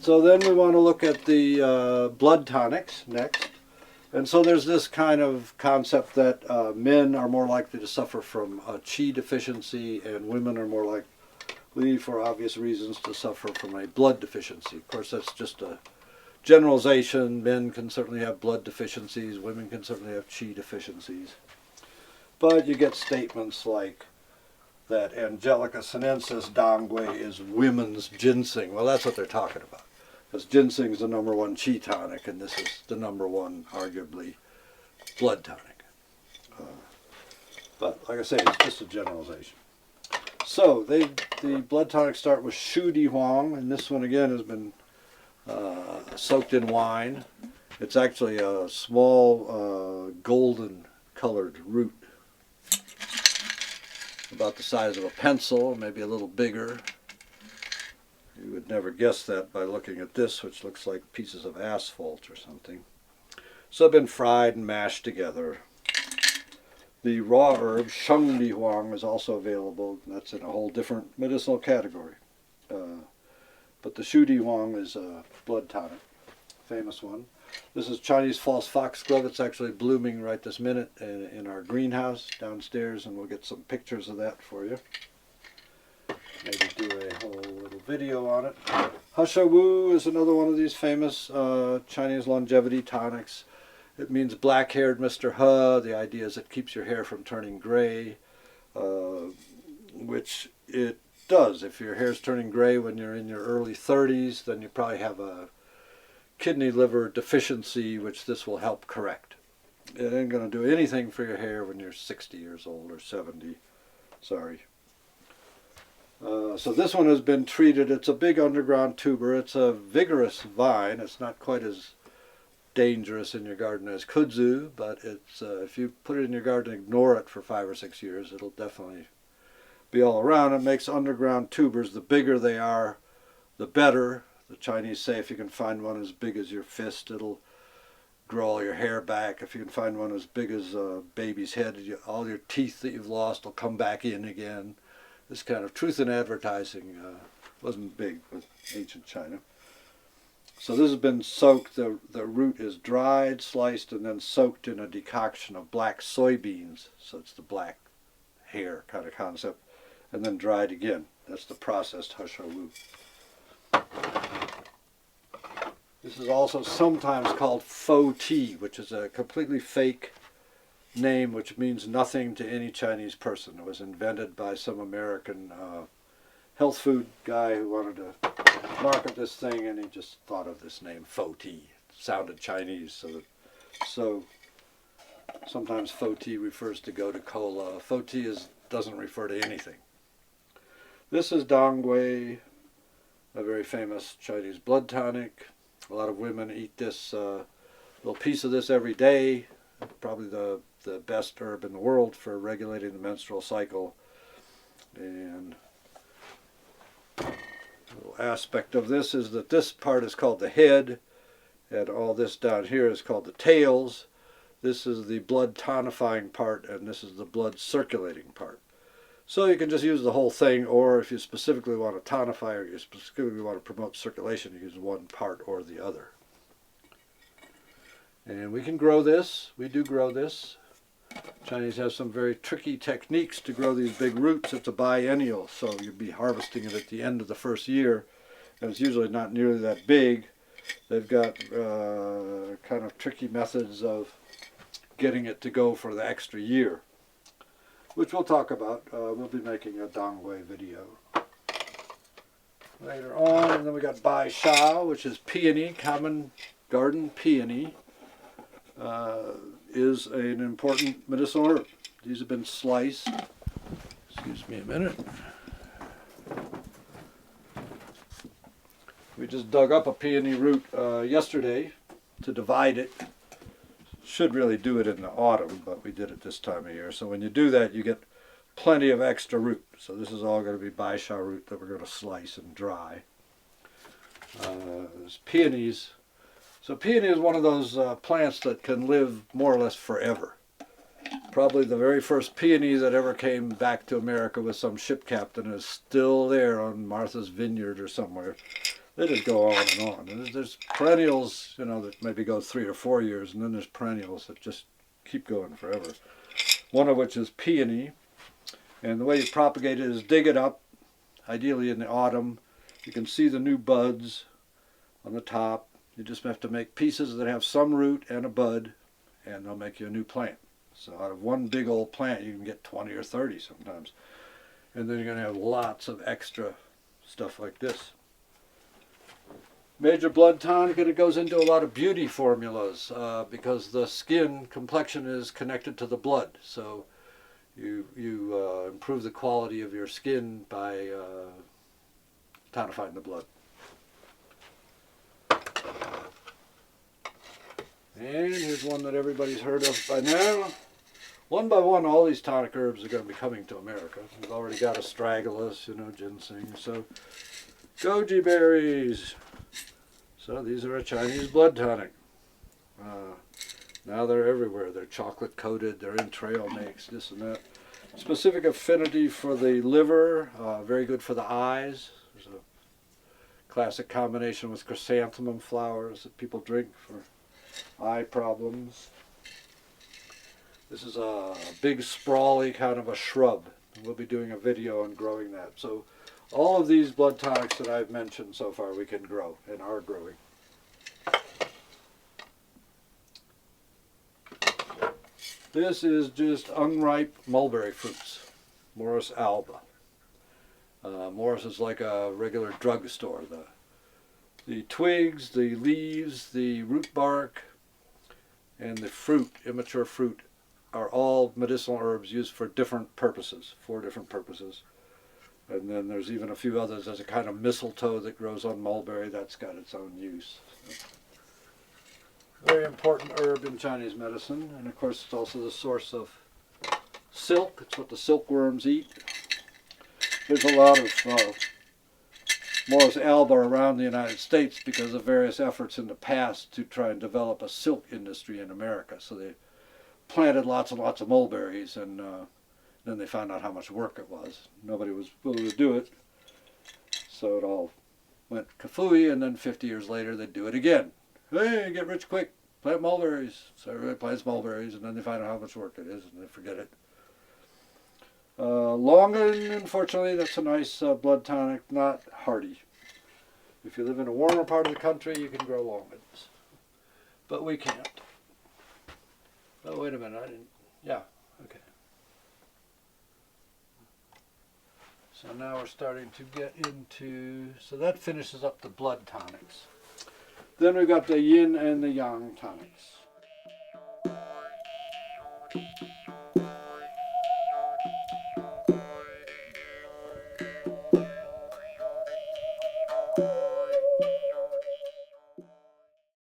So then we want to look at the blood tonics next. And so there's this kind of concept that men are more likely to suffer from chi deficiency and women are more likely, for obvious reasons, to suffer from a blood deficiency. Of course, that's just a generalization. Men can certainly have blood deficiencies. Women can certainly have chi deficiencies. But you get statements like that Angelica sinensis dongui is women's ginseng. Well, that's what they're talking about. Because ginseng is the #1 chi tonic, and this is the #1, arguably, blood tonic. But like I say, it's just a generalization. So the blood tonics start with shu di huang, and this one again has been soaked in wine. It's actually a small golden colored root, about the size of a pencil, maybe a little bigger. You would never guess that by looking at this, which looks like pieces of asphalt or something. So they've been fried and mashed together. The raw herb, sheng di huang, is also available. That's in a whole different medicinal category. But the shu di huang is a blood tonic, famous one. This is Chinese false foxglove. It's actually blooming right this minute in our greenhouse downstairs, and we'll get some pictures of that for you. Maybe do a whole little video on it. Husha Wu is another one of these famous Chinese longevity tonics. It means black-haired Mr. He. The idea is it keeps your hair from turning gray, which it does. If your hair's turning gray when you're in your early 30s, then you probably have a kidney liver deficiency, which this will help correct. It ain't going to do anything for your hair when you're 60 years old or 70. Sorry. So this one has been treated. It's a big underground tuber. It's a vigorous vine. It's not quite as dangerous in your garden as kudzu, but it's if you put it in your garden and ignore it for 5 or 6 years, it'll definitely be all around. It makes underground tubers. The bigger they are, the better. The Chinese say if you can find one as big as your fist, it'll grow all your hair back. If you can find one as big as a baby's head, all your teeth that you've lost will come back in again. This kind of truth in advertising wasn't big with ancient China. So this has been soaked. The root is dried, sliced, and then soaked in a decoction of black soybeans. So it's the black hair kind of concept. And then dried again. That's the processed husha wu. This is also sometimes called faux tea, which is a completely fake name which means nothing to any Chinese person. It was invented by some American health food guy who wanted to market this thing, and he just thought of this name, faux tea. It sounded Chinese, so sometimes faux tea refers to gotu kola. Faux tea doesn't refer to anything. This is dongui, a very famous Chinese blood tonic. A lot of women eat this little piece of this every day. Probably the best herb in the world for regulating the menstrual cycle. And a little aspect of this is that this part is called the head, and all this down here is called the tails. This is the blood tonifying part, and this is the blood circulating part. So you can just use the whole thing, or if you specifically want to tonify or you specifically want to promote circulation, you use one part or the other. And we can grow this. We do grow this. Chinese have some very tricky techniques to grow these big roots. It's a biennial, so you'd be harvesting it at the end of the first year, and it's usually not nearly that big. They've got kind of tricky methods of getting it to go for the extra year, which we'll talk about. We'll be making a dongui video later on. And then we got Bai Sha, which is peony, common garden peony. Is an important medicinal herb. These have been sliced. Excuse me a minute. We just dug up a peony root yesterday to divide it. Should really do it in the autumn, but we did it this time of year. So when you do that, you get plenty of extra root. So this is all going to be Bai Sha root that we're going to slice and dry. There's peonies. So peony is one of those plants that can live more or less forever. Probably the very first peony that ever came back to America with some ship captain is still there on Martha's Vineyard or somewhere. They just go on and on. And there's perennials, you know, that maybe go 3 or 4 years, and then there's perennials that just keep going forever. One of which is Peony. And the way you propagate it is dig it up, ideally in the autumn. You can see the new buds on the top. You just have to make pieces that have some root and a bud, and they'll make you a new plant. So out of one big old plant, you can get 20 or 30 sometimes. And then you're going to have lots of extra stuff like this. Major blood tonic, and it goes into a lot of beauty formulas because the skin complexion is connected to the blood. So you improve the quality of your skin by tonifying the blood. And here's one that everybody's heard of by now. One by one, all these tonic herbs are going to be coming to America. We've already got astragalus, you know, ginseng. So, Choji Berries. So these are a Chinese blood tonic. Now they're everywhere. They're chocolate coated. They're in trail mix, this and that. Specific affinity for the liver. Very good for the eyes. There's a classic combination with chrysanthemum flowers that people drink for eye problems. This is a big sprawly kind of a shrub. We'll be doing a video on growing that. So all of these blood tonics that I've mentioned so far we can grow and are growing. This is just unripe mulberry fruits, Morus alba. Morus is like a regular drugstore. The twigs, the leaves, the root bark, and the fruit, immature fruit, are all medicinal herbs used for different purposes, 4 different purposes. And then there's even a few others. There's a kind of mistletoe that grows on mulberry. That's got its own use. So, very important herb in Chinese medicine. And of course it's also the source of silk. It's what the silkworms eat. There's a lot of Morus alba around the United States because of various efforts in the past to try and develop a silk industry in America. So they planted lots and lots of mulberries, and then they found out how much work it was. Nobody was willing to do it, so it all went kafooey, and then 50 years later they'd do it again. Hey, get rich quick, plant mulberries. So everybody plants mulberries, and then they find out how much work it is, and they forget it. Longan, unfortunately, that's a nice blood tonic, not hardy. If you live in a warmer part of the country, you can grow longans. But we can't. Oh, wait a minute, I didn't, yeah, okay. So now we're starting to get into, so that finishes up the blood tonics. Then we've got the yin and the yang tonics.